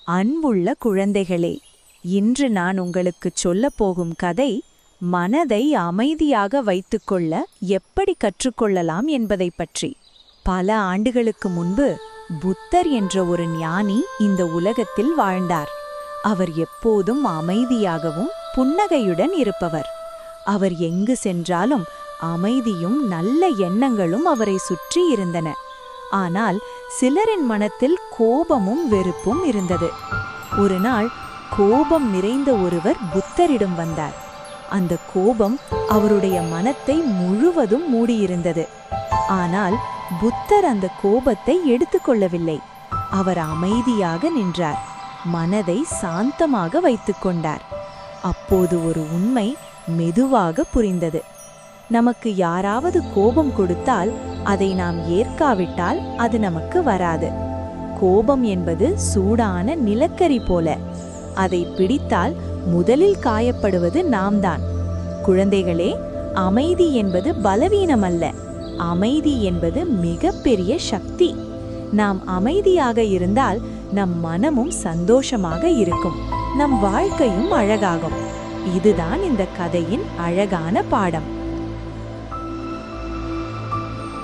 அன்புள்ள குழந்தைகளே, இன்று நான் உங்களுக்குச் சொல்லப்போகும் கதை மனதை அமைதியாக வைத்துக்கொள்ள எப்படி கற்றுக்கொள்ளலாம் என்பதைப் பற்றி. பல ஆண்டுகளுக்கு முன்பு புத்தர் என்ற ஒரு ஞானி இந்த உலகத்தில் வாழ்ந்தார். அவர் எப்போதும் அமைதியாகவும் புன்னகையுடன் இருப்பவர். அவர் எங்கு சென்றாலும் அமைதியும் நல்ல எண்ணங்களும் அவரை சுற்றி இருந்தன. ஆனால் சிலரின் மனத்தில் கோபமும் வெறுப்பும் இருந்தது. ஒரு நாள் கோபம் நிறைந்த ஒருவர் புத்தரிடம் வந்தார். அந்த கோபம் அவருடைய மனத்தை முழுவதும் மூடியிருந்தது. ஆனால் புத்தர் அந்த கோபத்தை எடுத்துக்கொள்ளவில்லை. அவர் அமைதியாக நின்றார், மனதை சாந்தமாக வைத்துக்கொண்டார். அப்போது ஒரு உண்மை மெதுவாக புரிந்தது. நமக்கு யாராவது கோபம் கொடுத்தால் அதை நாம் ஏற்காவிட்டால் அது நமக்கு வராது. கோபம் என்பது சூடான நிலக்கரி போல. அதை பிடித்தால் முதலில் காயப்படுவது நாம்தான். குழந்தைகளே, அமைதி என்பது பலவீனம் அல்ல. அமைதி என்பது மிகப்பெரிய சக்தி. நாம் அமைதியாக இருந்தால் நம் மனமும் சந்தோஷமாக இருக்கும், நம் வாழ்க்கையும் அழகாகும். இதுதான் இந்த கதையின் அழகான பாடம்.